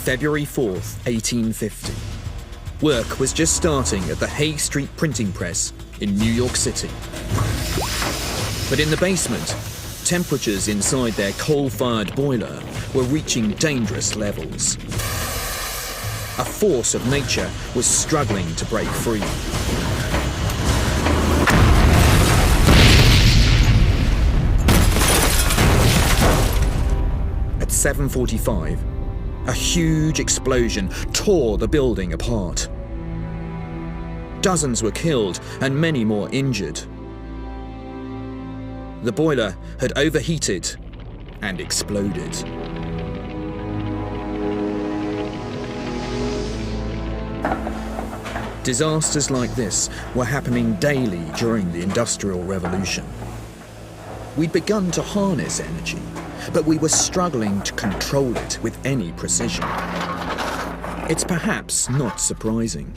February 4th, 1850. Work was just starting at the Hay Street printing press in New York City. But in the basement, temperatures inside their coal-fired boiler were reaching dangerous levels. A force of nature was struggling to break free. At 7:45, a huge explosion tore the building apart. Dozens were killed and many more injured. The boiler had overheated and exploded. Disasters like this were happening daily during the Industrial Revolution. We'd begun to harness energy, but we were struggling to control it with any precision. It's perhaps not surprising.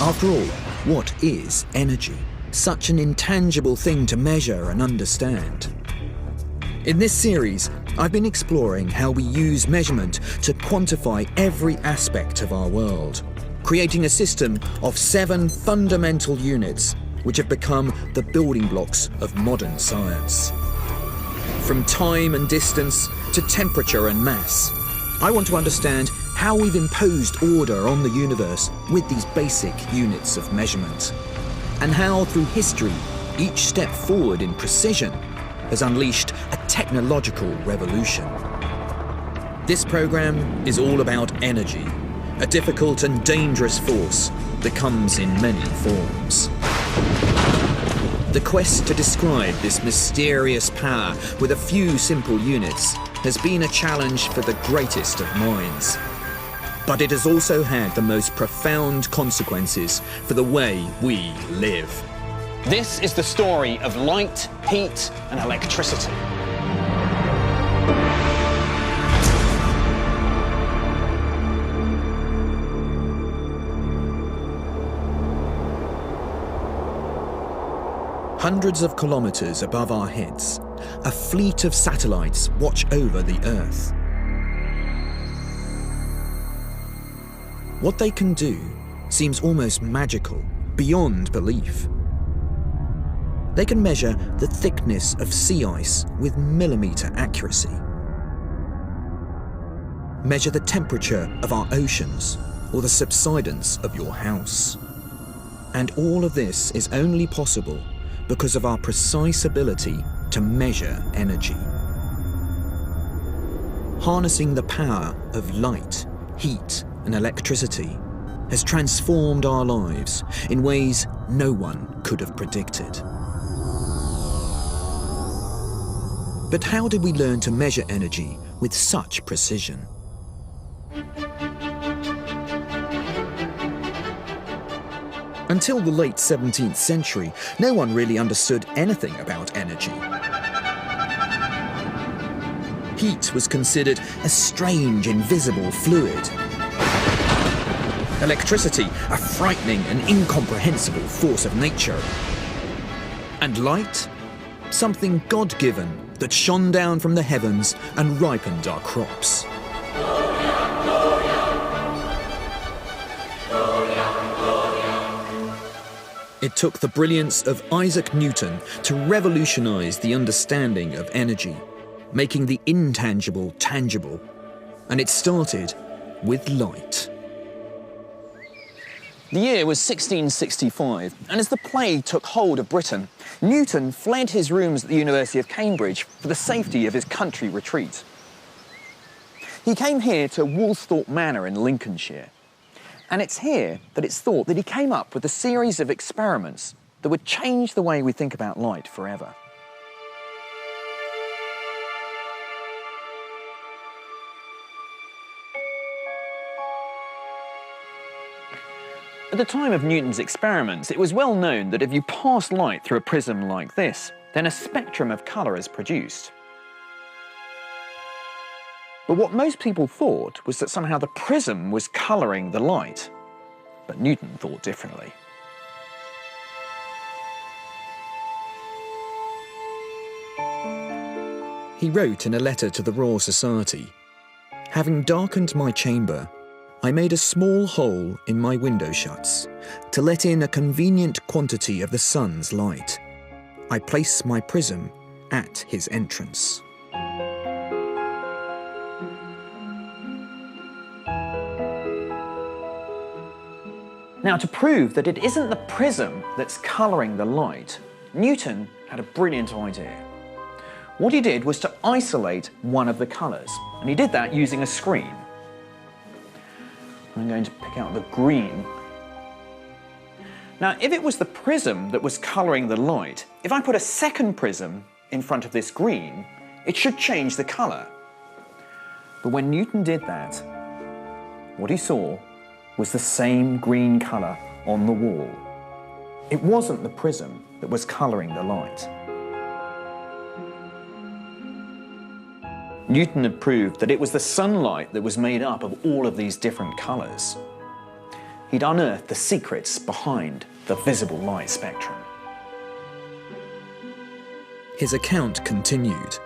After all, what is energy? Such an intangible thing to measure and understand. In this series, I've been exploring how we use measurement to quantify every aspect of our world, creating a system of 7 fundamental units which have become the building blocks of modern science. From time and distance to temperature and mass, I want to understand how we've imposed order on the universe with these basic units of measurement, and how through history, each step forward in precision has unleashed a technological revolution. This program is all about energy, a difficult and dangerous force that comes in many forms. The quest to describe this mysterious power with a few simple units has been a challenge for the greatest of minds. But it has also had the most profound consequences for the way we live. This is the story of light, heat, and electricity. Hundreds of kilometers above our heads, a fleet of satellites watch over the Earth. What they can do seems almost magical, beyond belief. They can measure the thickness of sea ice with millimeter accuracy, measure the temperature of our oceans or the subsidence of your house. And all of this is only possible because of our precise ability to measure energy. Harnessing the power of light, heat, and electricity has transformed our lives in ways no one could have predicted. But how did we learn to measure energy with such precision? Until the late 17th century, no one really understood anything about energy. Heat was considered a strange, invisible fluid. Electricity, a frightening and incomprehensible force of nature. And light, something God-given that shone down from the heavens and ripened our crops. It took the brilliance of Isaac Newton to revolutionize the understanding of energy, making the intangible tangible. And it started with light. The year was 1665, and as the plague took hold of Britain, Newton fled his rooms at the University of Cambridge for the safety of his country retreat. He came here to Woolsthorpe Manor in Lincolnshire, and it's here that it's thought that he came up with a series of experiments that would change the way we think about light forever. At the time of Newton's experiments, it was well known that if you pass light through a prism like this, then a spectrum of colour is produced. But what most people thought was that somehow the prism was colouring the light. But Newton thought differently. He wrote in a letter to the Royal Society, Having darkened my chamber, I made a small hole in my window shuts to let in a convenient quantity of the sun's light. I place my prism at his entrance. Now, to prove that it isn't the prism that's colouring the light, Newton had a brilliant idea. What he did was to isolate one of the colours, and he did that using a screen. I'm going to pick out the green. Now, if it was the prism that was colouring the light, if I put a second prism in front of this green, it should change the colour. But when Newton did that, what he saw was the same green colour on the wall. It wasn't the prism that was colouring the light. Newton had proved that it was the sunlight that was made up of all of these different colours. He'd unearthed the secrets behind the visible light spectrum. His account continued.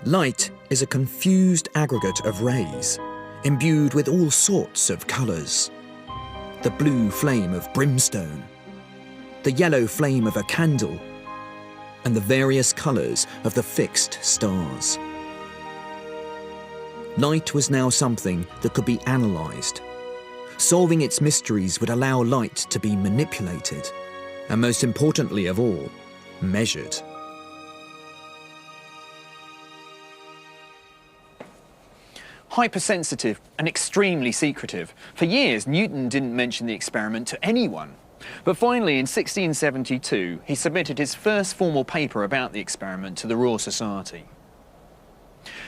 Light is a confused aggregate of rays, imbued with all sorts of colours. The blue flame of brimstone, the yellow flame of a candle, and the various colours of the fixed stars. Light was now something that could be analysed. Solving its mysteries would allow light to be manipulated, and most importantly of all, measured. Hypersensitive and extremely secretive. For years, Newton didn't mention the experiment to anyone. But finally, in 1672, he submitted his first formal paper about the experiment to the Royal Society.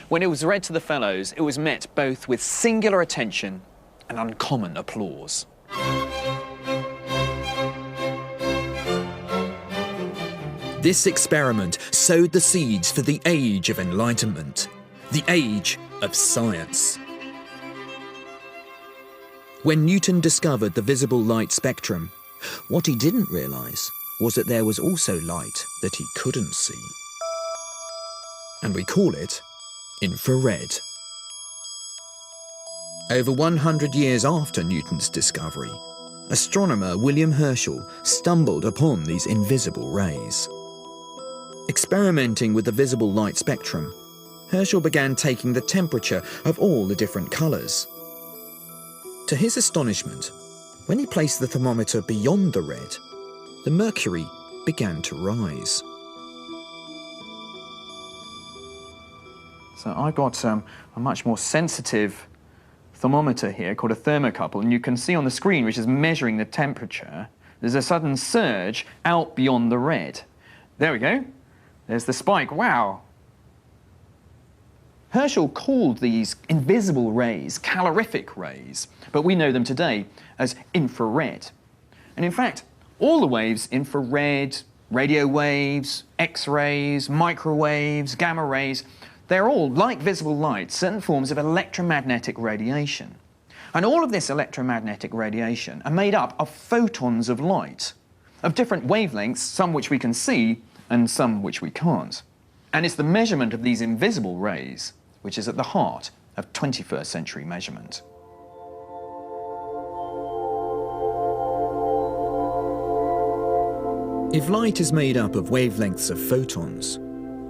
When it was read to the fellows, it was met both with singular attention and uncommon applause. This experiment sowed the seeds for the age of enlightenment, the age of science. When Newton discovered the visible light spectrum, what he didn't realise was that there was also light that he couldn't see. And we call it infrared. Over 100 years after Newton's discovery, astronomer William Herschel stumbled upon these invisible rays. Experimenting with the visible light spectrum, Herschel began taking the temperature of all the different colours. To his astonishment, when he placed the thermometer beyond the red, the mercury began to rise. So I got a much more sensitive thermometer here called a thermocouple, and you can see on the screen, which is measuring the temperature, there's a sudden surge out beyond the red. There we go. There's the spike. Wow. Herschel called these invisible rays calorific rays, but we know them today as infrared. And in fact, all the waves, infrared, radio waves, X-rays, microwaves, gamma rays, they're all, like visible light, certain forms of electromagnetic radiation. And all of this electromagnetic radiation are made up of photons of light, of different wavelengths, some which we can see and some which we can't. And it's the measurement of these invisible rays which is at the heart of 21st century measurement. If light is made up of wavelengths of photons,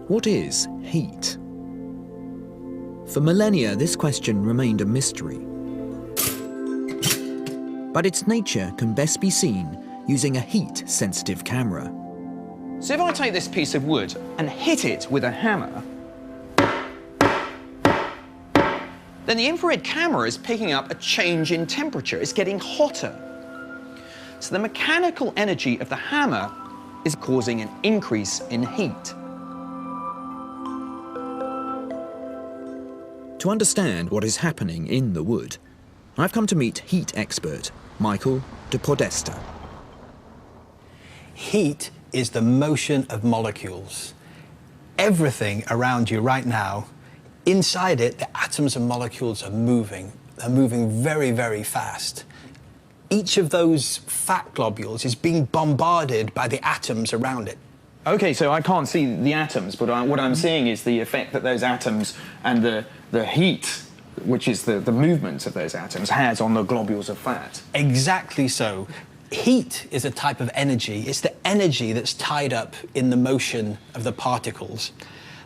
what is heat? For millennia, this question remained a mystery. But its nature can best be seen using a heat-sensitive camera. So if I take this piece of wood and hit it with a hammer, then the infrared camera is picking up a change in temperature. It's getting hotter. So the mechanical energy of the hammer is causing an increase in heat. To understand what is happening in the wood, I've come to meet heat expert Michael de Podesta. Heat is the motion of molecules. Everything around you right now, inside it, the atoms and molecules are moving. They're moving very, very fast. Each of those fat globules is being bombarded by the atoms around it. Okay, so I can't see the atoms, but what I'm seeing is the effect that those atoms and the heat which is the movement of those atoms, has on the globules of fat. Exactly so. Heat is a type of energy. It's the energy that's tied up in the motion of the particles.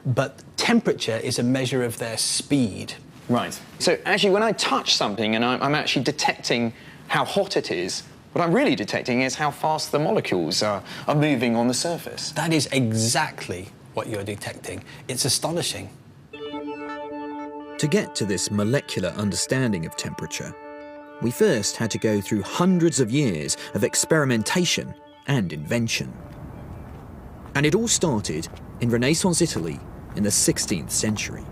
But temperature is a measure of their speed. Right. So actually, when I touch something and I'm actually detecting how hot it is, what I'm really detecting is how fast the molecules are moving on the surface. That is exactly what you're detecting. It's astonishing. To get to this molecular understanding of temperature, we first had to go through hundreds of years of experimentation and invention. And it all started in Renaissance Italy in the 16th century.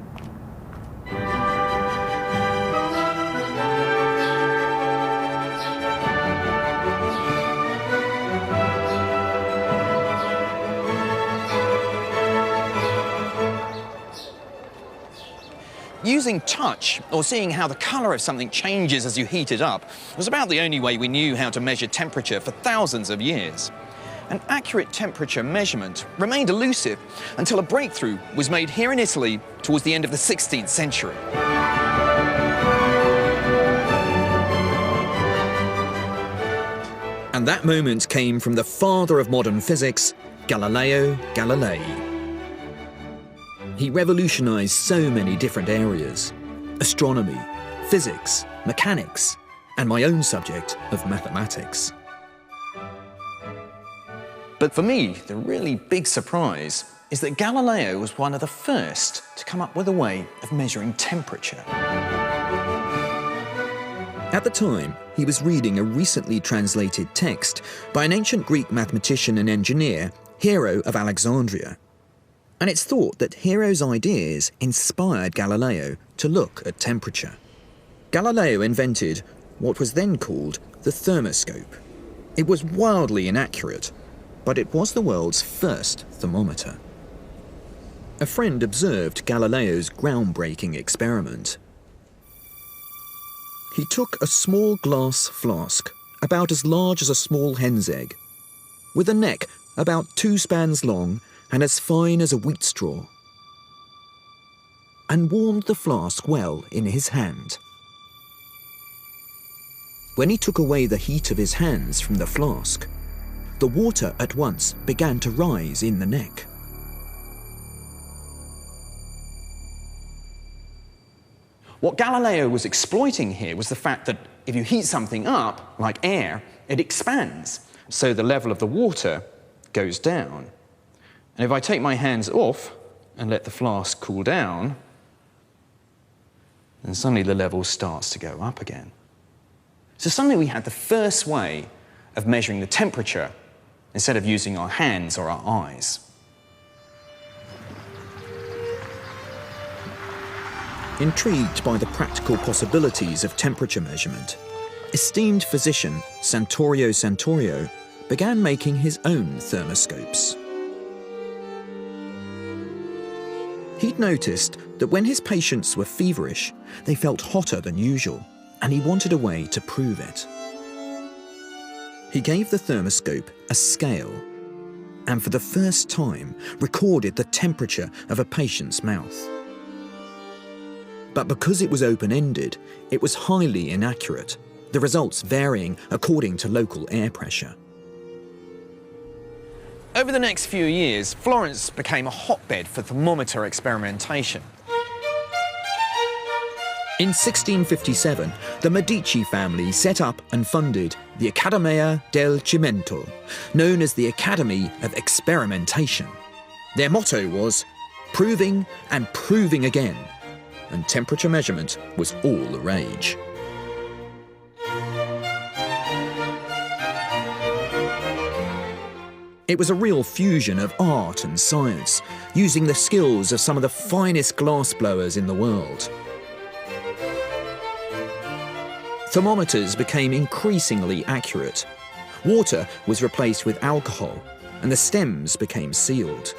Using touch, or seeing how the colour of something changes as you heat it up, was about the only way we knew how to measure temperature for thousands of years. An accurate temperature measurement remained elusive until a breakthrough was made here in Italy towards the end of the 16th century. And that moment came from the father of modern physics, Galileo Galilei. He revolutionized so many different areas: astronomy, physics, mechanics, and my own subject of mathematics. But for me, the really big surprise is that Galileo was one of the first to come up with a way of measuring temperature. At the time, he was reading a recently translated text by an ancient Greek mathematician and engineer, Hero of Alexandria. And it's thought that Hero's ideas inspired Galileo to look at temperature. Galileo invented what was then called the thermoscope. It was wildly inaccurate, but it was the world's first thermometer. A friend observed Galileo's groundbreaking experiment. He took a small glass flask, about as large as a small hen's egg, with a neck about 2 spans long and as fine as a wheat straw, and warmed the flask well in his hand. When he took away the heat of his hands from the flask, the water at once began to rise in the neck. What Galileo was exploiting here was the fact that if you heat something up, like air, it expands, so the level of the water goes down. And if I take my hands off and let the flask cool down, then suddenly the level starts to go up again. So suddenly we had the first way of measuring the temperature instead of using our hands or our eyes. Intrigued by the practical possibilities of temperature measurement, esteemed physician Santorio Santorio began making his own thermoscopes. He'd noticed that when his patients were feverish, they felt hotter than usual, and he wanted a way to prove it. He gave the thermoscope a scale, and for the first time recorded the temperature of a patient's mouth. But because it was open-ended, it was highly inaccurate, the results varying according to local air pressure. Over the next few years, Florence became a hotbed for thermometer experimentation. In 1657, the Medici family set up and funded the Accademia del Cimento, known as the Academy of Experimentation. Their motto was, "Proving and proving again," and temperature measurement was all the rage. It was a real fusion of art and science, using the skills of some of the finest glassblowers in the world. Thermometers became increasingly accurate. Water was replaced with alcohol, and the stems became sealed.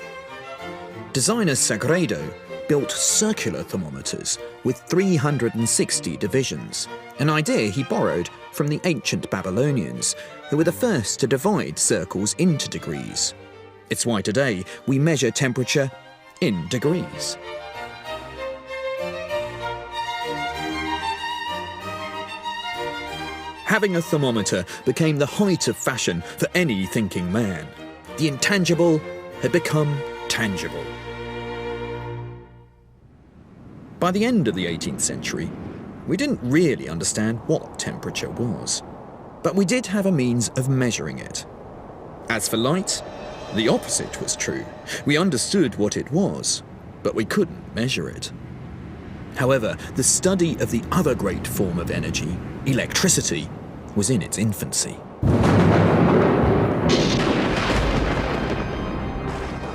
Designer Sagredo built circular thermometers with 360 divisions, an idea he borrowed from the ancient Babylonians, who were the first to divide circles into degrees. It's why today we measure temperature in degrees. Having a thermometer became the height of fashion for any thinking man. The intangible had become tangible. By the end of the 18th century, we didn't really understand what temperature was, but we did have a means of measuring it. As for light, the opposite was true. We understood what it was, but we couldn't measure it. However, the study of the other great form of energy, electricity, was in its infancy.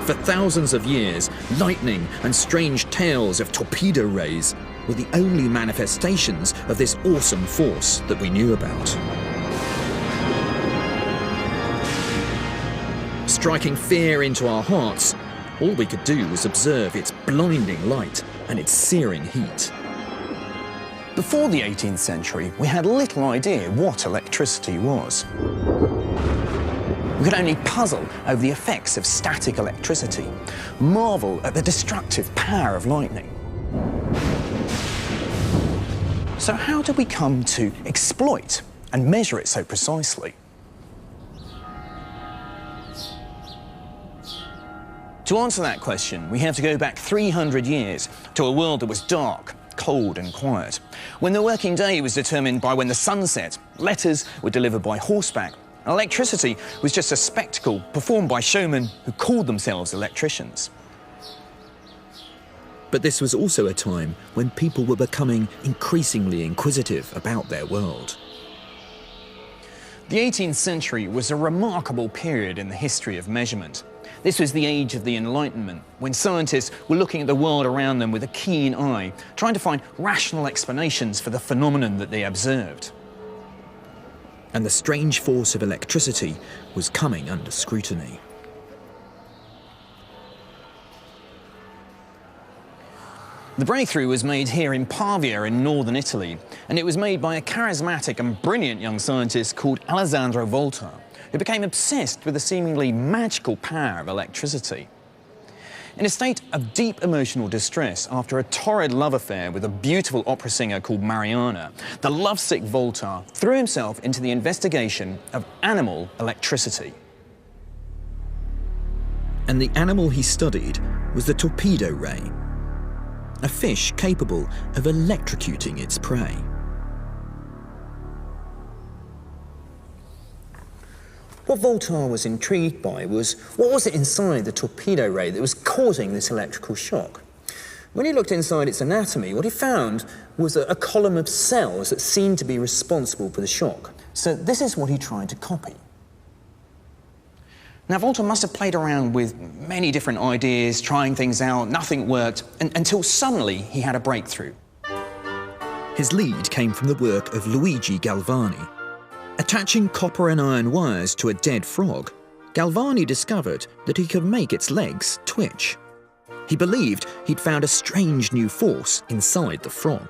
For thousands of years, lightning and strange tales of torpedo rays were the only manifestations of this awesome force that we knew about. Striking fear into our hearts, all we could do was observe its blinding light and its searing heat. Before the 18th century, we had little idea what electricity was. We could only puzzle over the effects of static electricity, marvel at the destructive power of lightning. So how did we come to exploit and measure it so precisely? To answer that question, we have to go back 300 years to a world that was dark, cold and quiet, when the working day was determined by when the sun set, letters were delivered by horseback, and electricity was just a spectacle performed by showmen who called themselves electricians. But this was also a time when people were becoming increasingly inquisitive about their world. The 18th century was a remarkable period in the history of measurement. This was the age of the Enlightenment, when scientists were looking at the world around them with a keen eye, trying to find rational explanations for the phenomenon that they observed. And the strange force of electricity was coming under scrutiny. The breakthrough was made here in Pavia in northern Italy, and it was made by a charismatic and brilliant young scientist called Alessandro Volta, who became obsessed with the seemingly magical power of electricity. In a state of deep emotional distress after a torrid love affair with a beautiful opera singer called Mariana, the lovesick Volta threw himself into the investigation of animal electricity. And the animal he studied was the torpedo ray, a fish capable of electrocuting its prey. What Volta was intrigued by was what was it inside the torpedo ray that was causing this electrical shock. When he looked inside its anatomy, what he found was a column of cells that seemed to be responsible for the shock. So this is what he tried to copy. Now, Volta must have played around with many different ideas, trying things out, nothing worked, until suddenly he had a breakthrough. His lead came from the work of Luigi Galvani. Attaching copper and iron wires to a dead frog, Galvani discovered that he could make its legs twitch. He believed he'd found a strange new force inside the frog.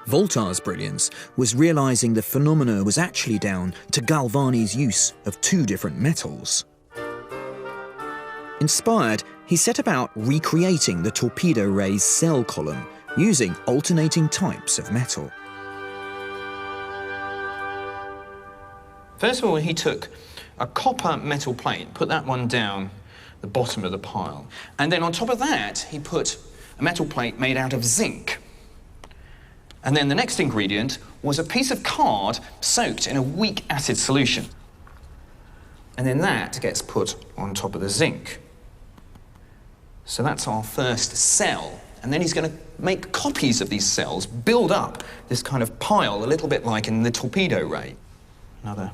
Volta's brilliance was realizing the phenomena was actually down to Galvani's use of two different metals. Inspired, he set about recreating the torpedo ray's cell column using alternating types of metal. First of all, he took a copper metal plate, put that one down the bottom of the pile. And then on top of that, he put a metal plate made out of zinc. And then the next ingredient was a piece of card soaked in a weak acid solution. And then that gets put on top of the zinc. So that's our first cell. And then he's going to make copies of these cells, build up this kind of pile, a little bit like in the torpedo ray. Another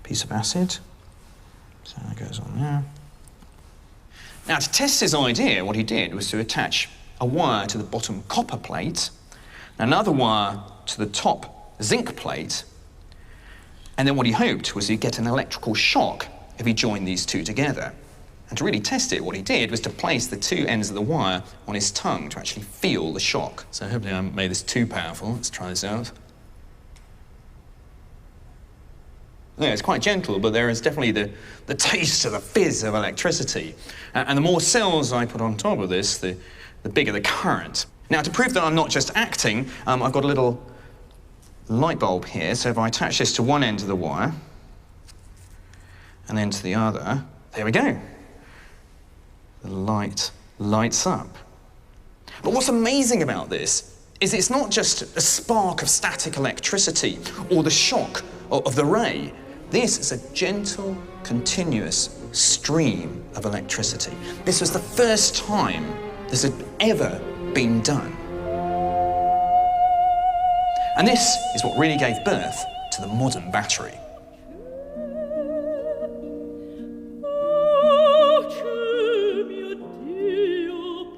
piece of acid. So that goes on there. Now, to test his idea, what he did was to attach a wire to the bottom copper plate, another wire to the top zinc plate, and then what he hoped was he'd get an electrical shock if he joined these two together. And to really test it, what he did was to place the two ends of the wire on his tongue to actually feel the shock. So hopefully I haven't made this too powerful. Let's try this out. Yeah, it's quite gentle, but there is definitely the taste of the fizz of electricity. And the more cells I put on top of this, the bigger the current. Now, to prove that I'm not just acting, I've got a little light bulb here, so if I attach this to one end of the wire and then to the other, there we go. The light lights up. But what's amazing about this is it's not just a spark of static electricity or the shock of the ray. This is a gentle, continuous stream of electricity. This was the first time this had ever been done. And this is what really gave birth to the modern battery.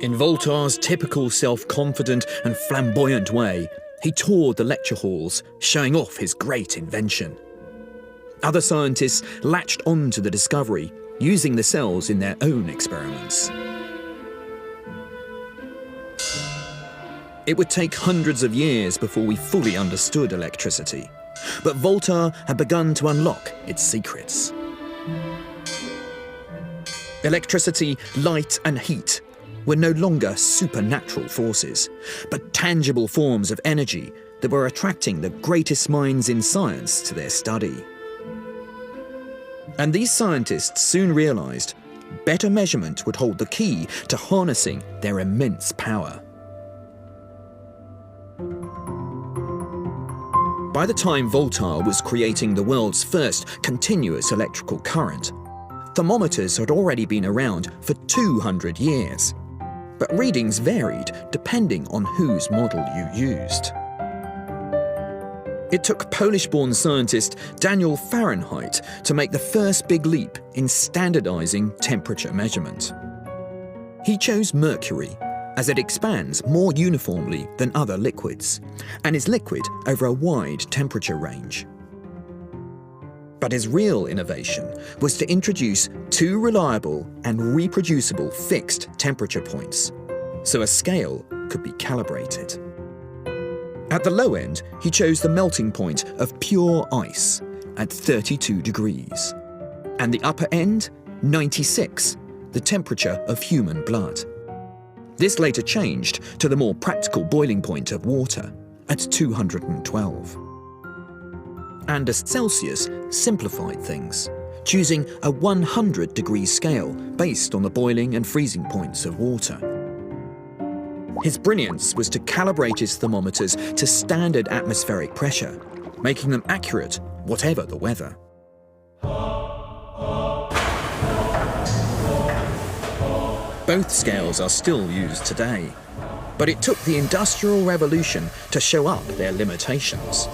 In Voltaire's typical self-confident and flamboyant way, he toured the lecture halls, showing off his great invention. Other scientists latched on to the discovery, using the cells in their own experiments. It would take hundreds of years before we fully understood electricity, but Voltaire had begun to unlock its secrets. Electricity, light and heat were no longer supernatural forces, but tangible forms of energy that were attracting the greatest minds in science to their study. And these scientists soon realized better measurement would hold the key to harnessing their immense power. By the time Voltaire was creating the world's first continuous electrical current, thermometers had already been around for 200 years. But readings varied depending on whose model you used. It took Polish-born scientist Daniel Fahrenheit to make the first big leap in standardizing temperature measurement. He chose mercury, as it expands more uniformly than other liquids, and is liquid over a wide temperature range. But his real innovation was to introduce two reliable and reproducible fixed temperature points, so a scale could be calibrated. At the low end, he chose the melting point of pure ice at 32 degrees, and the upper end, 96, the temperature of human blood. This later changed to the more practical boiling point of water at 212. Anders Celsius simplified things, choosing a 100-degree scale based on the boiling and freezing points of water. His brilliance was to calibrate his thermometers to standard atmospheric pressure, making them accurate whatever the weather. Both scales are still used today, but it took the Industrial Revolution to show up their limitations.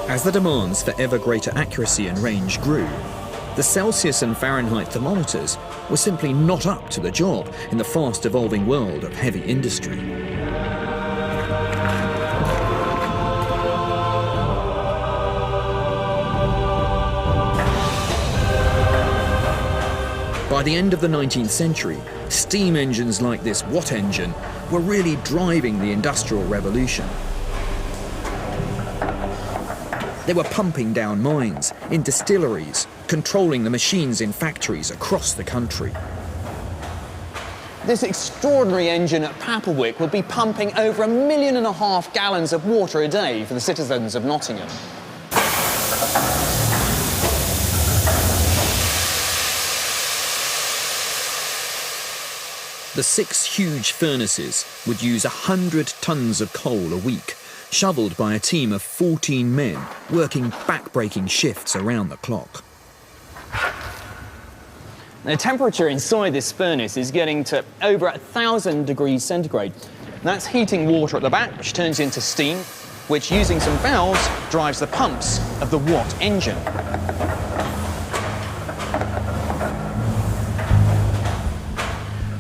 As the demands for ever greater accuracy and range grew, the Celsius and Fahrenheit thermometers were simply not up to the job in the fast-evolving world of heavy industry. By the end of the 19th century, steam engines like this Watt engine were really driving the Industrial Revolution. They were pumping down mines, in distilleries, controlling the machines in factories across the country. This extraordinary engine at Papplewick would be pumping over 1.5 million gallons of water a day for the citizens of Nottingham. The 6 huge furnaces would use 100 tons of coal a week, shoveled by a team of 14 men working back-breaking shifts around the clock. The temperature inside this furnace is getting to over 1,000 degrees centigrade. That's heating water at the back, which turns into steam, which, using some valves, drives the pumps of the Watt engine.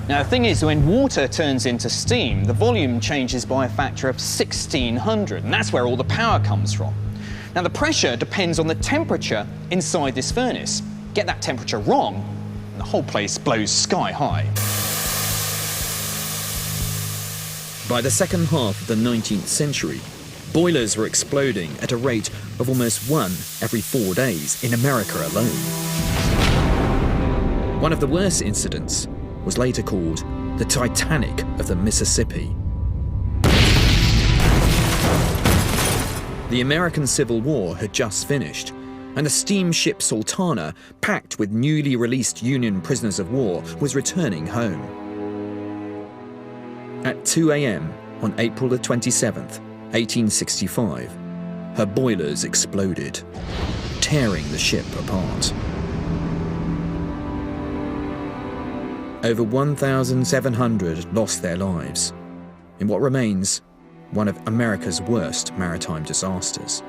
Now, the thing is, when water turns into steam, the volume changes by a factor of 1,600, and that's where all the power comes from. Now, the pressure depends on the temperature inside this furnace. Get that temperature wrong, and the whole place blows sky high. By the second half of the 19th century, boilers were exploding at a rate of almost 1 every 4 days in America alone. One of the worst incidents was later called the Titanic of the Mississippi. The American Civil War had just finished, and the steamship Sultana, packed with newly released Union prisoners of war, was returning home. At 2 a.m. on April the 27th, 1865, her boilers exploded, tearing the ship apart. Over 1,700 lost their lives in what remains one of America's worst maritime disasters.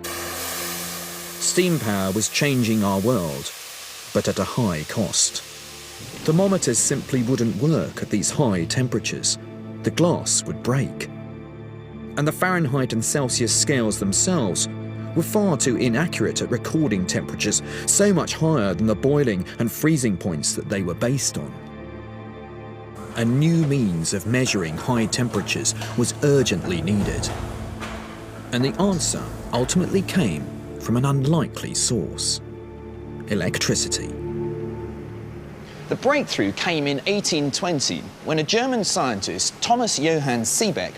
Steam power was changing our world, but at a high cost. Thermometers simply wouldn't work at these high temperatures. The glass would break. And the Fahrenheit and Celsius scales themselves were far too inaccurate at recording temperatures so much higher than the boiling and freezing points that they were based on. A new means of measuring high temperatures was urgently needed. And the answer ultimately came from an unlikely source: electricity. The breakthrough came in 1820 when a German scientist, Thomas Johann Seebeck,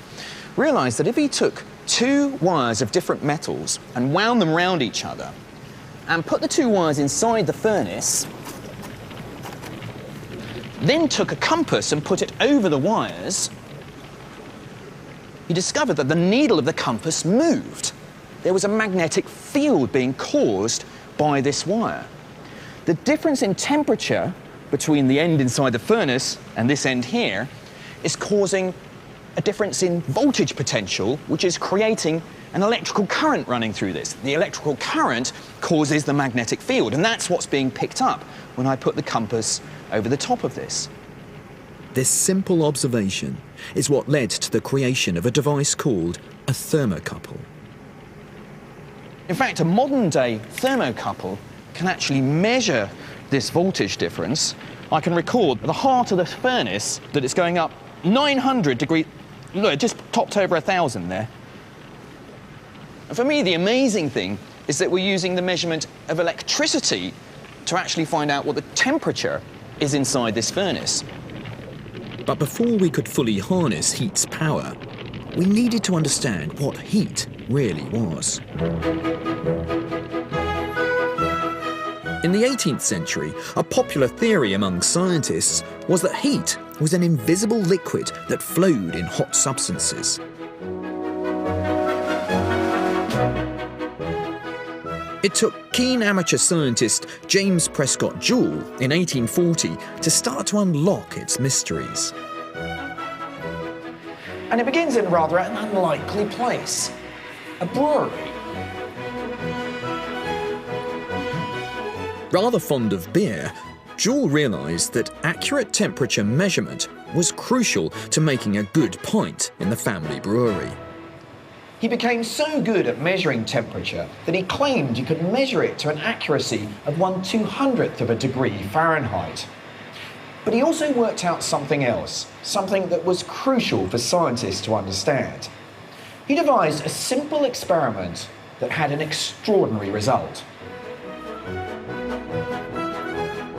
realised that if he took two wires of different metals and wound them round each other and put the two wires inside the furnace, then took a compass and put it over the wires, he discovered that the needle of the compass moved. There was a magnetic field being caused by this wire. The difference in temperature between the end inside the furnace and this end here is causing a difference in voltage potential, which is creating an electrical current running through this. The electrical current causes the magnetic field, and that's what's being picked up when I put the compass over the top of this. This simple observation is what led to the creation of a device called a thermocouple. In fact, a modern-day thermocouple can actually measure this voltage difference. I can record the heart of the furnace that it's going up 900 degrees. Look, it just topped over 1,000 there. And for me, the amazing thing is that we're using the measurement of electricity to actually find out what the temperature is inside this furnace. But before we could fully harness heat's power, we needed to understand what heat really was. In the 18th century, a popular theory among scientists was that heat was an invisible liquid that flowed in hot substances. It took keen amateur scientist James Prescott Joule in 1840 to start to unlock its mysteries. And it begins in rather an unlikely place, a brewery. Rather fond of beer, Joule realised that accurate temperature measurement was crucial to making a good pint in the family brewery. He became so good at measuring temperature that he claimed you could measure it to an accuracy of 1/200th of a degree Fahrenheit. But he also worked out something else, something that was crucial for scientists to understand. He devised a simple experiment that had an extraordinary result.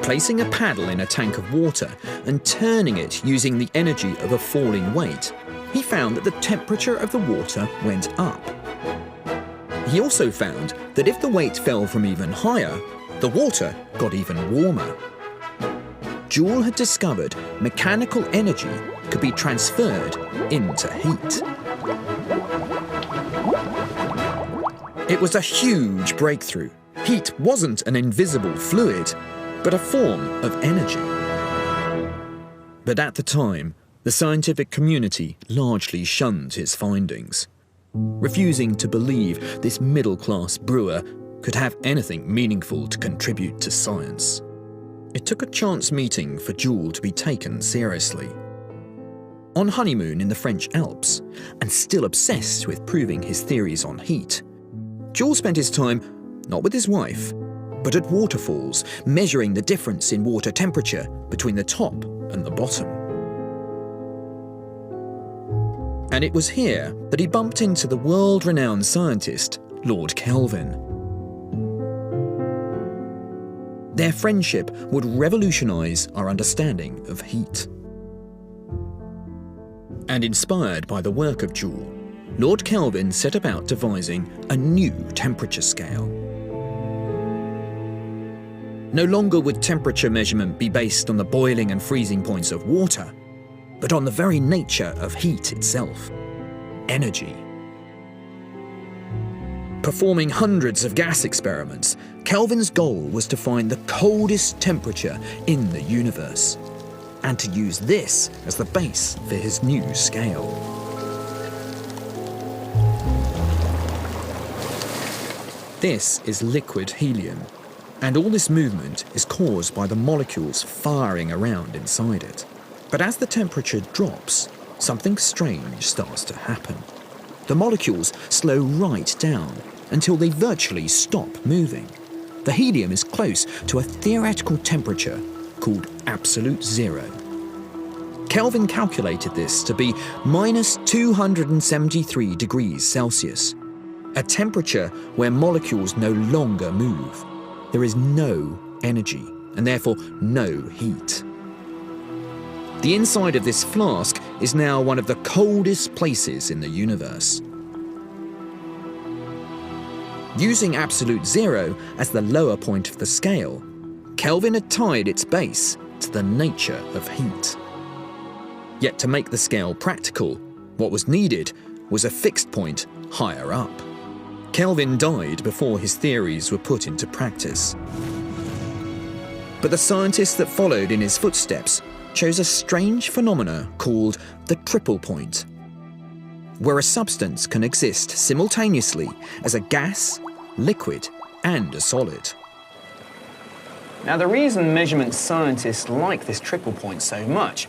Placing a paddle in a tank of water and turning it using the energy of a falling weight, he found that the temperature of the water went up. He also found that if the weight fell from even higher, the water got even warmer. Joule had discovered mechanical energy could be transferred into heat. It was a huge breakthrough. Heat wasn't an invisible fluid, but a form of energy. But at the time, the scientific community largely shunned his findings, refusing to believe this middle-class brewer could have anything meaningful to contribute to science. It took a chance meeting for Joule to be taken seriously. On honeymoon in the French Alps, and still obsessed with proving his theories on heat, Joule spent his time not with his wife, but at waterfalls, measuring the difference in water temperature between the top and the bottom. And it was here that he bumped into the world-renowned scientist, Lord Kelvin. Their friendship would revolutionise our understanding of heat. And inspired by the work of Joule, Lord Kelvin set about devising a new temperature scale. No longer would temperature measurement be based on the boiling and freezing points of water, but on the very nature of heat itself, energy. Performing hundreds of gas experiments, Kelvin's goal was to find the coldest temperature in the universe, and to use this as the base for his new scale. This is liquid helium, and all this movement is caused by the molecules firing around inside it. But as the temperature drops, something strange starts to happen. The molecules slow right down until they virtually stop moving. The helium is close to a theoretical temperature called absolute zero. Kelvin calculated this to be minus 273 degrees Celsius, a temperature where molecules no longer move. There is no energy, and therefore no heat. The inside of this flask is now one of the coldest places in the universe. Using absolute zero as the lower point of the scale, Kelvin had tied its base to the nature of heat. Yet to make the scale practical, what was needed was a fixed point higher up. Kelvin died before his theories were put into practice. But the scientists that followed in his footsteps chose a strange phenomena called the triple point, where a substance can exist simultaneously as a gas, liquid, and a solid. Now, the reason measurement scientists like this triple point so much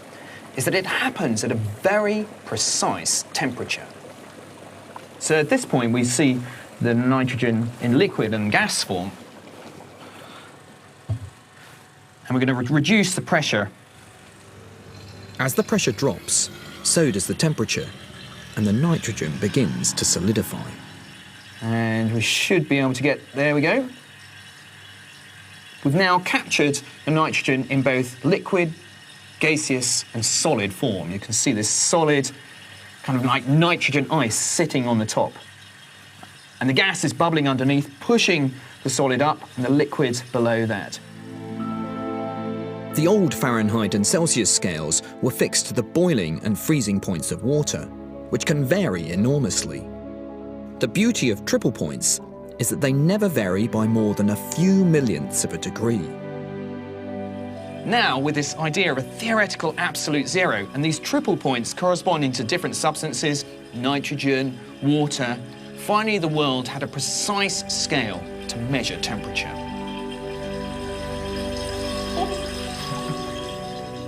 is that it happens at a very precise temperature. So at this point, we see the nitrogen in liquid and gas form. And we're going to reduce the pressure. As the pressure drops, so does the temperature, and the nitrogen begins to solidify. And we should be able to get, there we go. We've now captured the nitrogen in both liquid, gaseous, and solid form. You can see this solid, kind of like nitrogen ice sitting on the top. And the gas is bubbling underneath, pushing the solid up, and the liquid below that. The old Fahrenheit and Celsius scales were fixed to the boiling and freezing points of water, which can vary enormously. The beauty of triple points is that they never vary by more than a few millionths of a degree. Now, with this idea of a theoretical absolute zero, and these triple points corresponding to different substances, nitrogen, water, finally the world had a precise scale to measure temperature.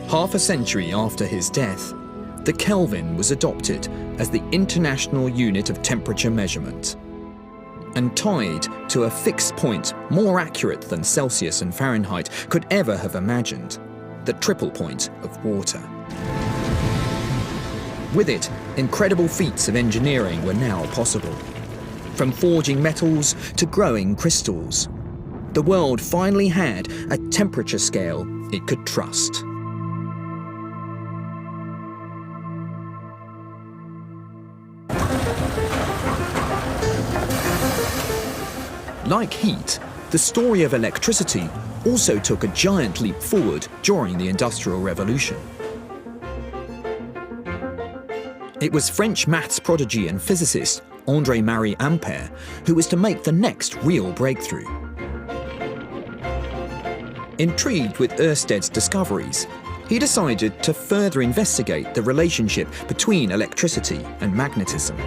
Half a century after his death, the Kelvin was adopted as the international unit of temperature measurement and tied to a fixed point more accurate than Celsius and Fahrenheit could ever have imagined, the triple point of water. With it, incredible feats of engineering were now possible. From forging metals to growing crystals, the world finally had a temperature scale it could trust. Like heat, the story of electricity also took a giant leap forward during the Industrial Revolution. It was French maths prodigy and physicist André-Marie Ampère who was to make the next real breakthrough. Intrigued with Ørsted's discoveries, he decided to further investigate the relationship between electricity and magnetism.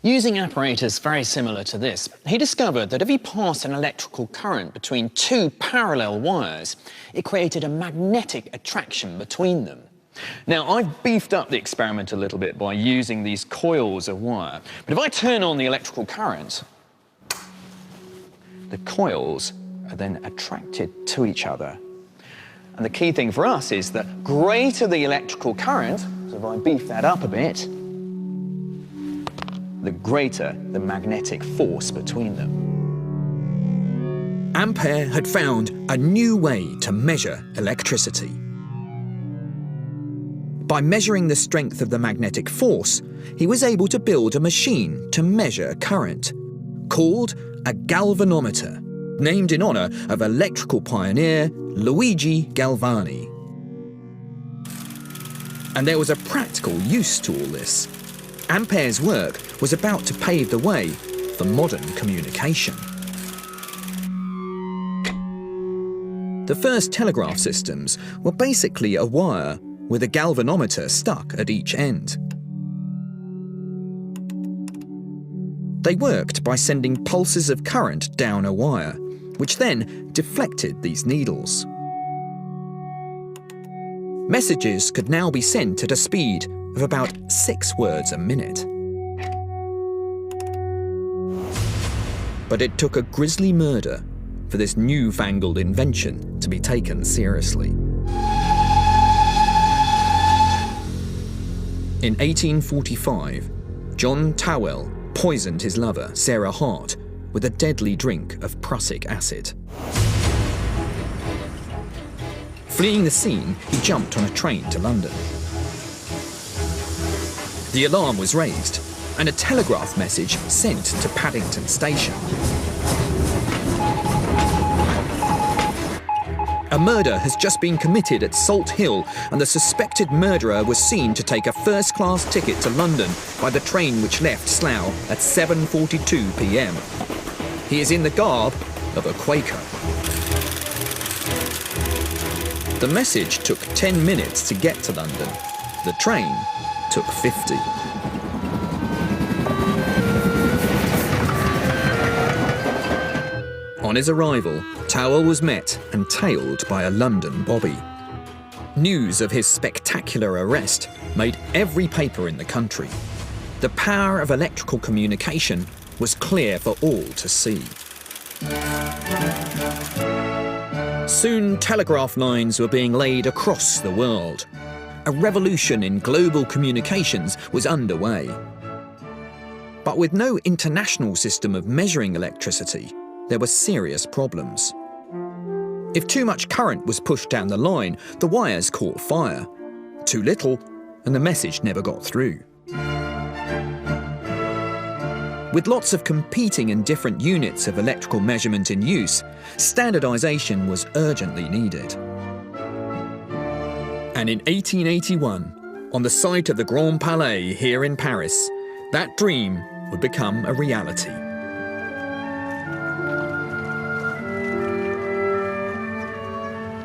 Using apparatus very similar to this, he discovered that if he passed an electrical current between two parallel wires, it created a magnetic attraction between them. Now, I've beefed up the experiment a little bit by using these coils of wire, but if I turn on the electrical current, the coils are then attracted to each other. And the key thing for us is that greater the electrical current, so if I beef that up a bit, the greater the magnetic force between them. Ampère had found a new way to measure electricity. By measuring the strength of the magnetic force, he was able to build a machine to measure current, called a galvanometer, named in honour of electrical pioneer Luigi Galvani. And there was a practical use to all this. Ampere's work was about to pave the way for modern communication. The first telegraph systems were basically a wire with a galvanometer stuck at each end. They worked by sending pulses of current down a wire, which then deflected these needles. Messages could now be sent at a speed of about 6 words a minute. But it took a grisly murder for this newfangled invention to be taken seriously. In 1845, John Tawell poisoned his lover, Sarah Hart, with a deadly drink of prussic acid. Fleeing the scene, he jumped on a train to London. The alarm was raised and a telegraph message sent to Paddington Station. A murder has just been committed at Salt Hill, and the suspected murderer was seen to take a first-class ticket to London by the train which left Slough at 7:42 p.m. He is in the garb of a Quaker. The message took 10 minutes to get to London. The train took 50. On his arrival, Tawell was met and tailed by a London bobby. News of his spectacular arrest made every paper in the country. The power of electrical communication was clear for all to see. Soon, telegraph lines were being laid across the world. A revolution in global communications was underway. But with no international system of measuring electricity, there were serious problems. If too much current was pushed down the line, the wires caught fire. Too little, and the message never got through. With lots of competing and different units of electrical measurement in use, standardisation was urgently needed. And in 1881, on the site of the Grand Palais here in Paris, that dream would become a reality.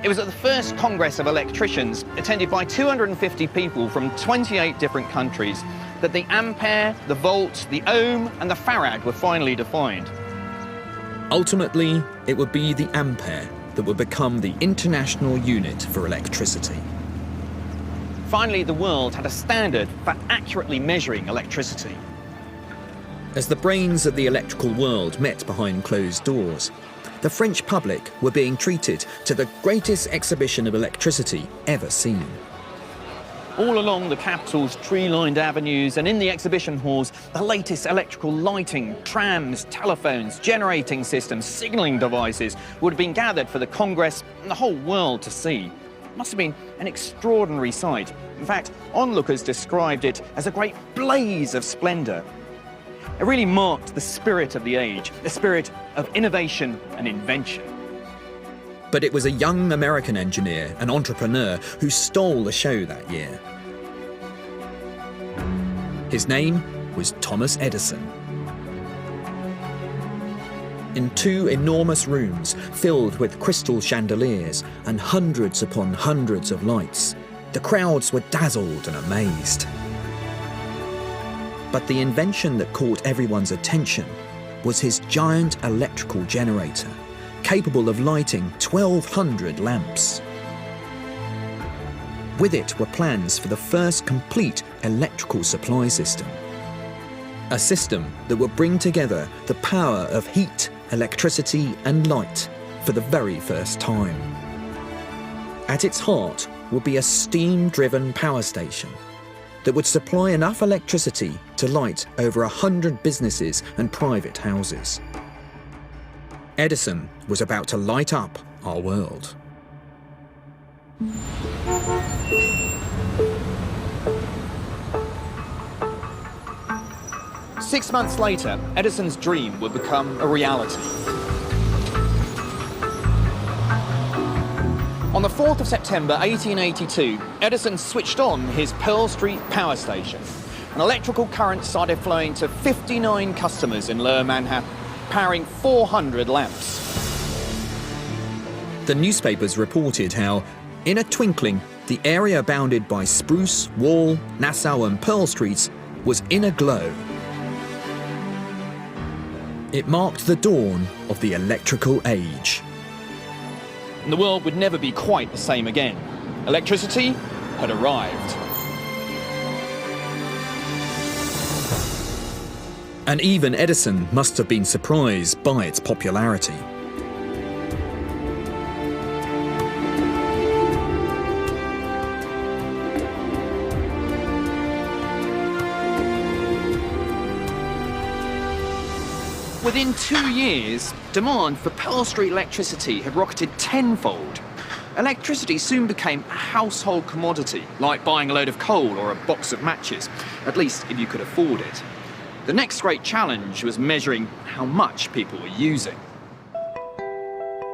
It was at the first Congress of Electricians, attended by 250 people from 28 different countries, that the ampere, the volt, the ohm and the farad were finally defined. Ultimately, it would be the ampere that would become the international unit for electricity. Finally, the world had a standard for accurately measuring electricity. As the brains of the electrical world met behind closed doors, the French public were being treated to the greatest exhibition of electricity ever seen. All along the capital's tree-lined avenues and in the exhibition halls, the latest electrical lighting, trams, telephones, generating systems, signalling devices would have been gathered for the Congress and the whole world to see. It must have been an extraordinary sight. In fact, onlookers described it as a great blaze of splendour. It really marked the spirit of the age, the spirit of innovation and invention. But it was a young American engineer and entrepreneur who stole the show that year. His name was Thomas Edison. In 2 enormous rooms filled with crystal chandeliers and hundreds upon hundreds of lights, the crowds were dazzled and amazed. But the invention that caught everyone's attention was his giant electrical generator, capable of lighting 1,200 lamps. With it were plans for the first complete electrical supply system. A system that would bring together the power of heat, electricity and light for the very first time. At its heart would be a steam-driven power station that would supply enough electricity to light over 100 businesses and private houses. Edison was about to light up our world. 6 months later, Edison's dream would become a reality. On the 4th of September 1882, Edison switched on his Pearl Street power station. An electrical current started flowing to 59 customers in Lower Manhattan, powering 400 lamps. The newspapers reported how, in a twinkling, the area bounded by Spruce, Wall, Nassau and Pearl Streets was in a glow. It marked the dawn of the electrical age. And the world would never be quite the same again. Electricity had arrived. And even Edison must have been surprised by its popularity. Within 2 years, demand for Pearl Street electricity had rocketed tenfold. Electricity soon became a household commodity, like buying a load of coal or a box of matches, at least if you could afford it. The next great challenge was measuring how much people were using.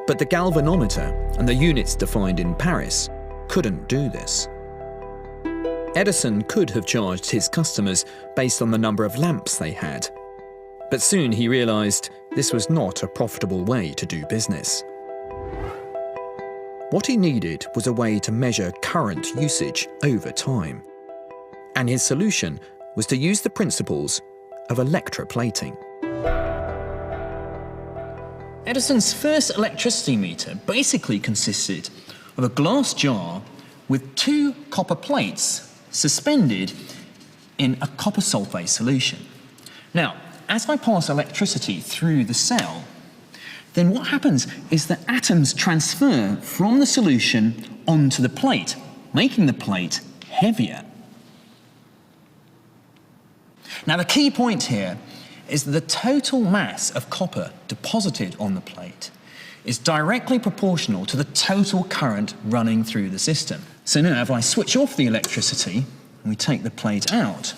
But the galvanometer and the units defined in Paris couldn't do this. Edison could have charged his customers based on the number of lamps they had. But soon he realised this was not a profitable way to do business. What he needed was a way to measure current usage over time. And his solution was to use the principles of electroplating. Edison's first electricity meter basically consisted of a glass jar with 2 copper plates suspended in a copper sulfate solution. Now, as I pass electricity through the cell, then what happens is that atoms transfer from the solution onto the plate, making the plate heavier. Now, the key point here is that the total mass of copper deposited on the plate is directly proportional to the total current running through the system. So now, if I switch off the electricity and we take the plate out,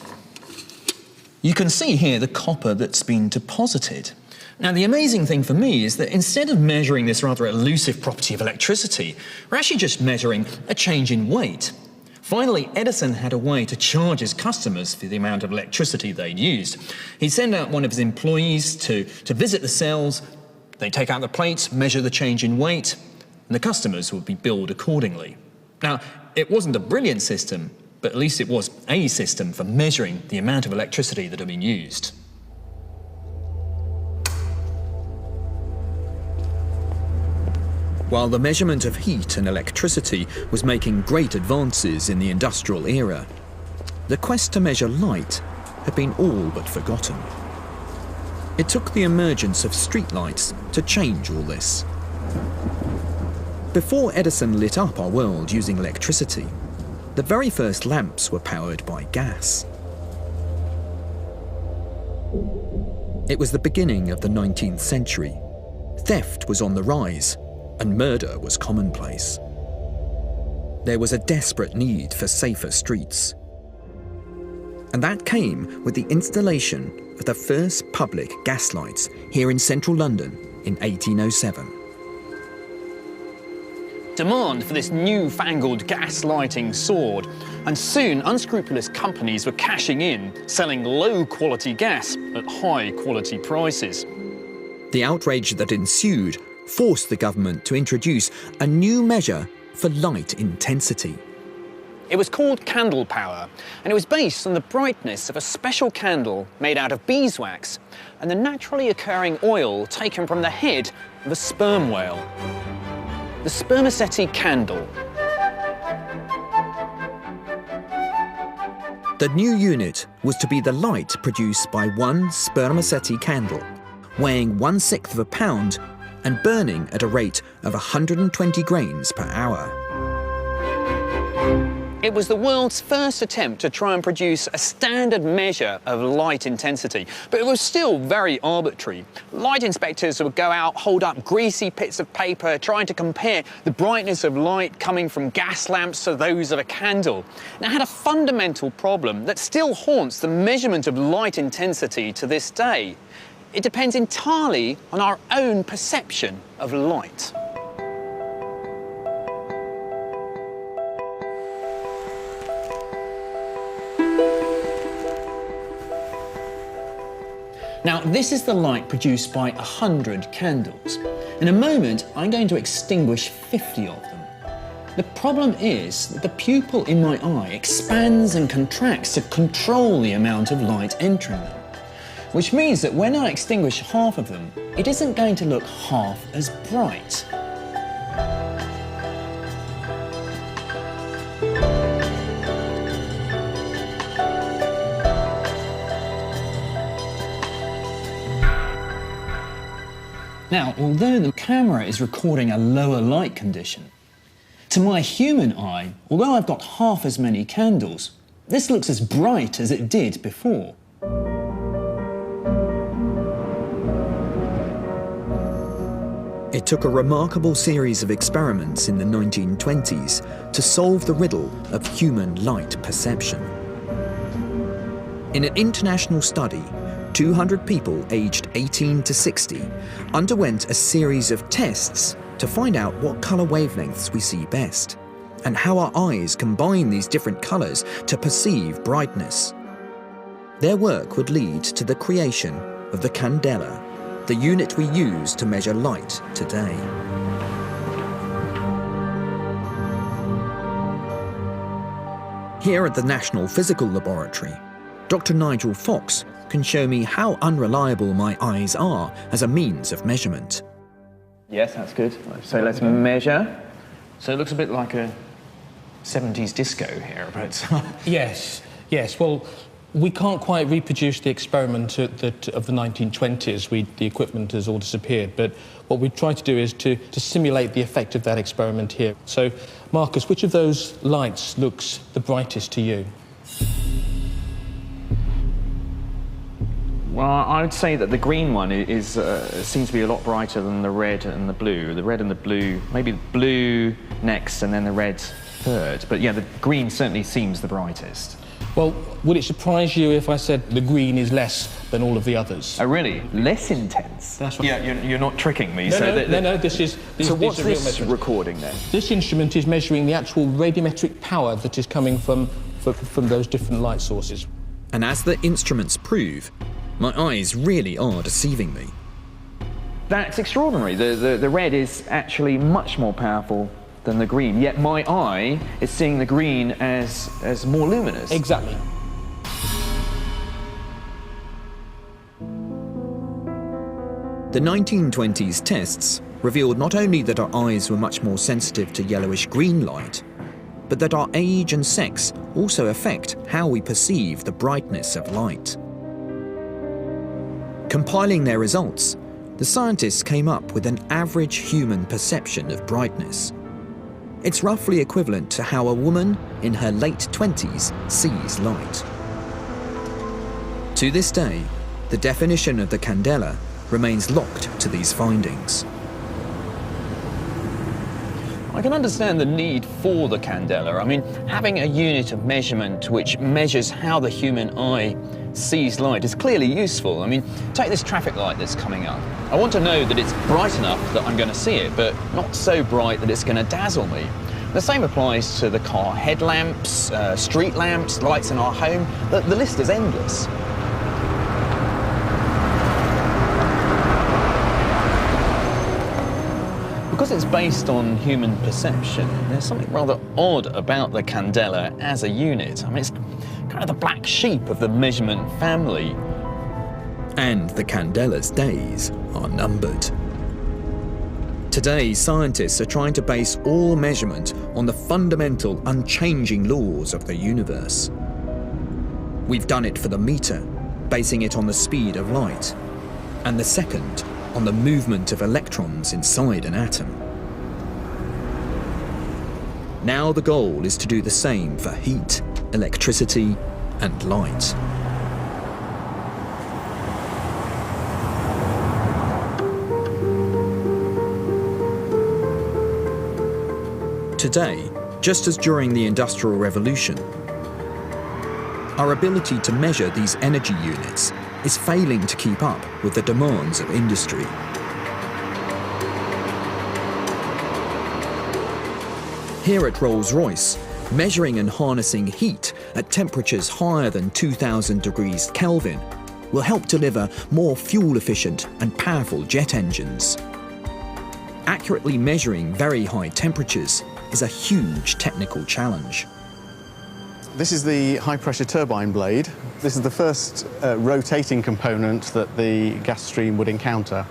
you can see here the copper that's been deposited. Now, the amazing thing for me is that instead of measuring this rather elusive property of electricity, we're actually just measuring a change in weight. Finally, Edison had a way to charge his customers for the amount of electricity they'd used. He'd send out one of his employees to visit the cells, they'd take out the plates, measure the change in weight, and the customers would be billed accordingly. Now, it wasn't a brilliant system, but at least it was a system for measuring the amount of electricity that had been used. While the measurement of heat and electricity was making great advances in the industrial era, the quest to measure light had been all but forgotten. It took the emergence of streetlights to change all this. Before Edison lit up our world using electricity, the very first lamps were powered by gas. It was the beginning of the 19th century. Theft was on the rise, and murder was commonplace. There was a desperate need for safer streets. And that came with the installation of the first public gas lights here in central London in 1807. Demand for this newfangled gas lighting soared, and soon unscrupulous companies were cashing in, selling low-quality gas at high-quality prices. The outrage that ensued forced the government to introduce a new measure for light intensity. It was called candle power, and it was based on the brightness of a special candle made out of beeswax and the naturally occurring oil taken from the head of a sperm whale. The spermaceti candle. The new unit was to be the light produced by one spermaceti candle, weighing 1/6 of a pound and burning at a rate of 120 grains per hour. It was the world's first attempt to try and produce a standard measure of light intensity, but it was still very arbitrary. Light inspectors would go out, hold up greasy bits of paper, trying to compare the brightness of light coming from gas lamps to those of a candle. And it had a fundamental problem that still haunts the measurement of light intensity to this day. It depends entirely on our own perception of light. Now, this is the light produced by 100 candles. In a moment, I'm going to extinguish 50 of them. The problem is that the pupil in my eye expands and contracts to control the amount of light entering them, which means that when I extinguish half of them, it isn't going to look half as bright. Now, although the camera is recording a lower light condition, to my human eye, although I've got half as many candles, this looks as bright as it did before. It took a remarkable series of experiments in the 1920s to solve the riddle of human light perception. In an international study, 200 people aged 18 to 60 underwent a series of tests to find out what colour wavelengths we see best, and how our eyes combine these different colours to perceive brightness. Their work would lead to the creation of the candela, the unit we use to measure light today. Here at the National Physical Laboratory, Dr. Nigel Fox can show me how unreliable my eyes are as a means of measurement. Yes, that's good. So let's measure. So it looks a bit like a 70s disco here, but... Yes. Well, we can't quite reproduce the experiment of the 1920s. The equipment has all disappeared. But what we try to do is to simulate the effect of that experiment here. So, Marcus, which of those lights looks the brightest to you? Well, I would say that the green one seems to be a lot brighter than the red and the blue. The red and the blue, maybe the blue next and then the red third. But yeah, the green certainly seems the brightest. Well, would it surprise you if I said the green is less than all of the others? Oh, really? Less intense? That's right. Yeah, you're not tricking me. No, this is So what's are real this measurements. recording then? This instrument is measuring the actual radiometric power that is coming from those different light sources. And as the instruments prove, my eyes really are deceiving me. That's extraordinary. The red is actually much more powerful than the green, yet my eye is seeing the green as more luminous. Exactly. The 1920s tests revealed not only that our eyes were much more sensitive to yellowish-green light, but that our age and sex also affect how we perceive the brightness of light. Compiling their results, the scientists came up with an average human perception of brightness. It's roughly equivalent to how a woman in her late 20s sees light. To this day, the definition of the candela remains locked to these findings. I can understand the need for the candela. I mean, having a unit of measurement which measures how the human eye sees light is clearly useful. I mean, take this traffic light that's coming up. I want to know that it's bright enough that I'm going to see it, but not so bright that it's going to dazzle me. The same applies to the car headlamps, street lamps, lights in our home. The list is endless. Because it's based on human perception, there's something rather odd about the candela as a unit. I mean, it's kind of the black sheep of the measurement family. And the candela's days are numbered. Today, scientists are trying to base all measurement on the fundamental, unchanging laws of the universe. We've done it for the meter, basing it on the speed of light, and the second on the movement of electrons inside an atom. Now the goal is to do the same for heat, electricity, and light. Today, just as during the Industrial Revolution, our ability to measure these energy units is failing to keep up with the demands of industry. Here at Rolls-Royce, measuring and harnessing heat at temperatures higher than 2000 degrees Kelvin will help deliver more fuel-efficient and powerful jet engines. Accurately measuring very high temperatures is a huge technical challenge. This is the high-pressure turbine blade. This is the first rotating component that the gas stream would encounter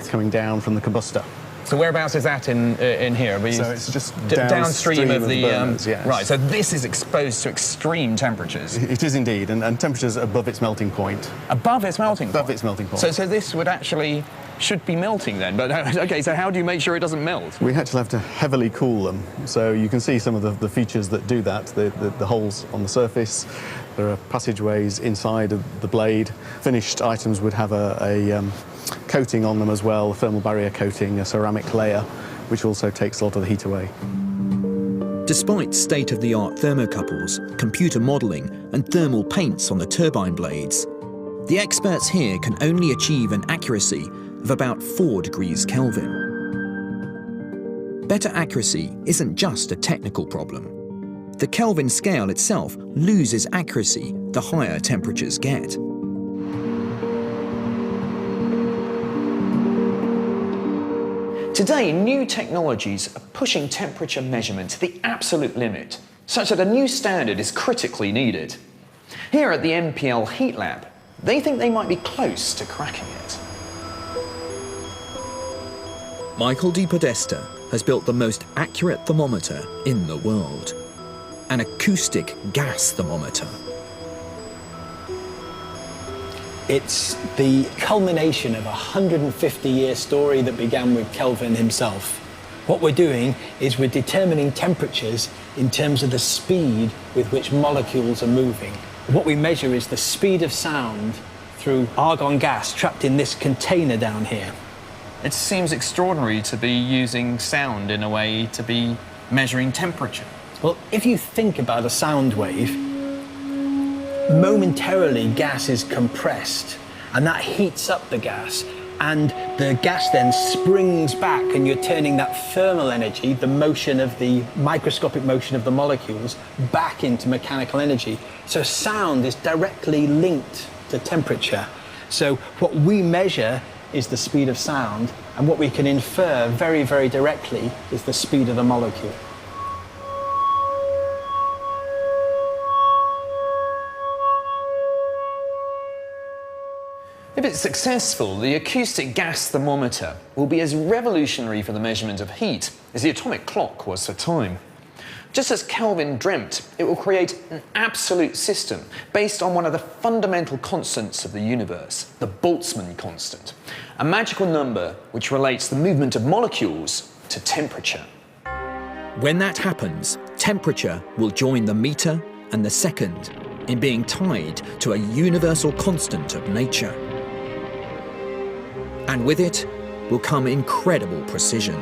coming down from the combustor. So whereabouts is that in here? So it's just downstream of the burners, yes. Right. So this is exposed to extreme temperatures. It is indeed, and temperatures above its melting point. Above its melting point. Above its melting point. So this would actually should be melting then. But okay. So how do you make sure it doesn't melt? We actually have to heavily cool them. So you can see some of the features that do that. The holes on the surface. There are passageways inside of the blade. Finished items would have a coating on them as well, a thermal barrier coating, a ceramic layer, which also takes a lot of the heat away. Despite state-of-the-art thermocouples, computer modelling and thermal paints on the turbine blades, the experts here can only achieve an accuracy of about 4 degrees Kelvin. Better accuracy isn't just a technical problem. The Kelvin scale itself loses accuracy the higher temperatures get. Today, new technologies are pushing temperature measurement to the absolute limit, such that a new standard is critically needed. Here at the NPL Heat Lab, they think they might be close to cracking it. Michael Di Podesta has built the most accurate thermometer in the world, an acoustic gas thermometer. It's the culmination of a 150-year story that began with Kelvin himself. What we're doing is we're determining temperatures in terms of the speed with which molecules are moving. What we measure is the speed of sound through argon gas trapped in this container down here. It seems extraordinary to be using sound in a way to be measuring temperature. Well, if you think about a sound wave, momentarily gas is compressed and that heats up the gas, and the gas then springs back and you're turning that thermal energy, the motion of the microscopic motion of the molecules, back into mechanical energy. So sound is directly linked to temperature. So what we measure is the speed of sound, and what we can infer very, very directly is the speed of the molecule. If it's successful, the acoustic gas thermometer will be as revolutionary for the measurement of heat as the atomic clock was for time. Just as Kelvin dreamt, it will create an absolute system based on one of the fundamental constants of the universe, the Boltzmann constant, a magical number which relates the movement of molecules to temperature. When that happens, temperature will join the meter and the second in being tied to a universal constant of nature. And with it will come incredible precision.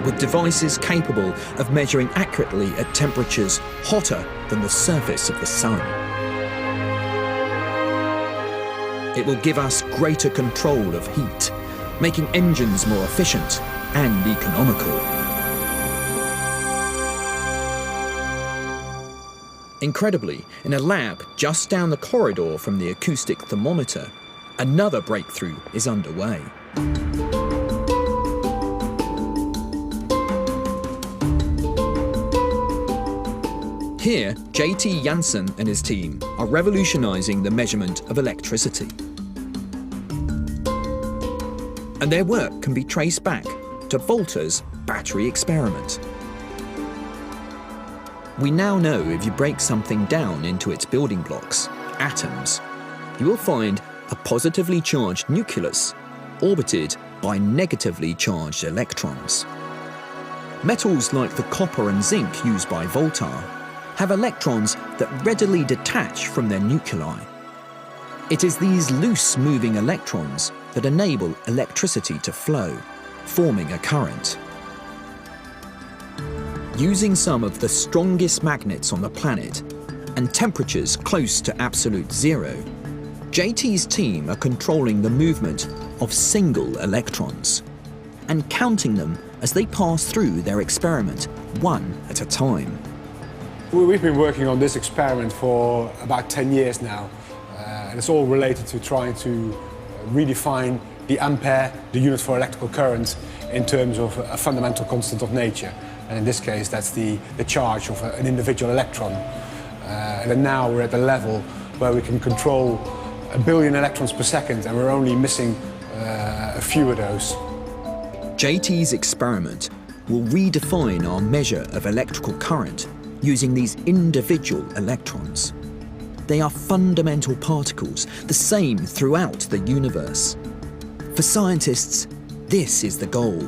With devices capable of measuring accurately at temperatures hotter than the surface of the sun. It will give us greater control of heat, making engines more efficient and economical. Incredibly, in a lab just down the corridor from the acoustic thermometer, another breakthrough is underway. Here, J.T. Janssen and his team are revolutionising the measurement of electricity. And their work can be traced back to Volta's battery experiment. We now know if you break something down into its building blocks, atoms, you will find a positively charged nucleus orbited by negatively charged electrons. Metals like the copper and zinc used by Voltar have electrons that readily detach from their nuclei. It is these loose moving electrons that enable electricity to flow, forming a current. Using some of the strongest magnets on the planet and temperatures close to absolute zero, JT's team are controlling the movement of single electrons and counting them as they pass through their experiment, one at a time. We've been working on this experiment for about 10 years now, and it's all related to trying to redefine the ampere, the unit for electrical current, in terms of a fundamental constant of nature. And in this case, that's the charge of an individual electron. And then now we're at the level where we can control 1 billion electrons per second, and we're only missing a few of those. JT's experiment will redefine our measure of electrical current using these individual electrons. They are fundamental particles, the same throughout the universe. For scientists, this is the goal,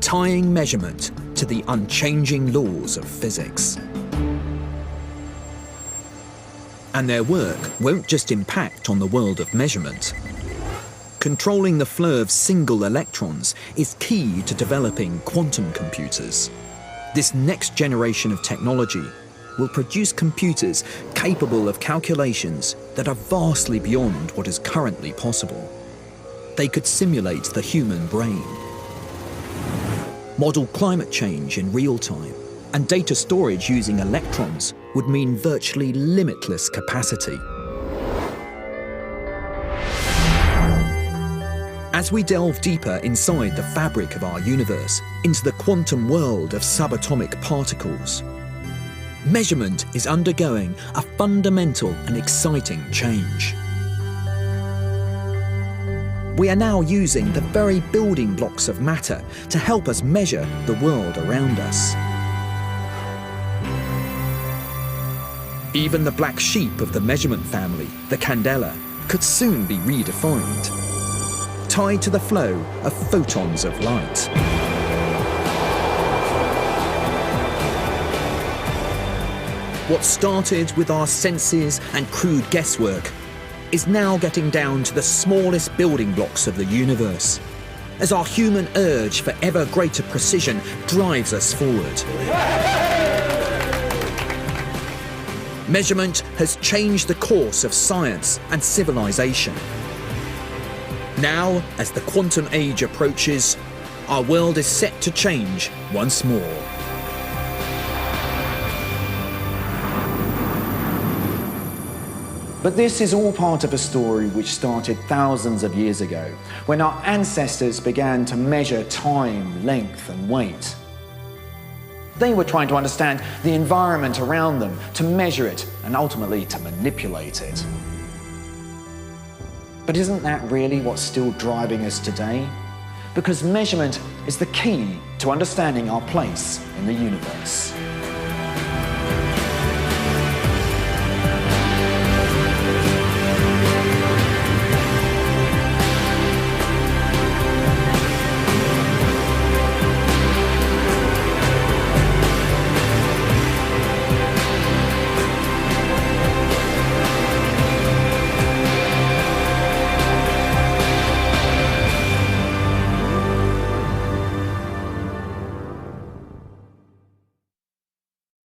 tying measurement to the unchanging laws of physics. And their work won't just impact on the world of measurement. Controlling the flow of single electrons is key to developing quantum computers. This next generation of technology will produce computers capable of calculations that are vastly beyond what is currently possible. They could simulate the human brain, model climate change in real time, and data storage using electrons would mean virtually limitless capacity. As we delve deeper inside the fabric of our universe, into the quantum world of subatomic particles, measurement is undergoing a fundamental and exciting change. We are now using the very building blocks of matter to help us measure the world around us. Even the black sheep of the measurement family, the candela, could soon be redefined, tied to the flow of photons of light. What started with our senses and crude guesswork is now getting down to the smallest building blocks of the universe, as our human urge for ever greater precision drives us forward. Measurement has changed the course of science and civilization. Now, as the quantum age approaches, our world is set to change once more. But this is all part of a story which started thousands of years ago, when our ancestors began to measure time, length, and weight. They were trying to understand the environment around them, to measure it, and ultimately to manipulate it. But isn't that really what's still driving us today? Because measurement is the key to understanding our place in the universe.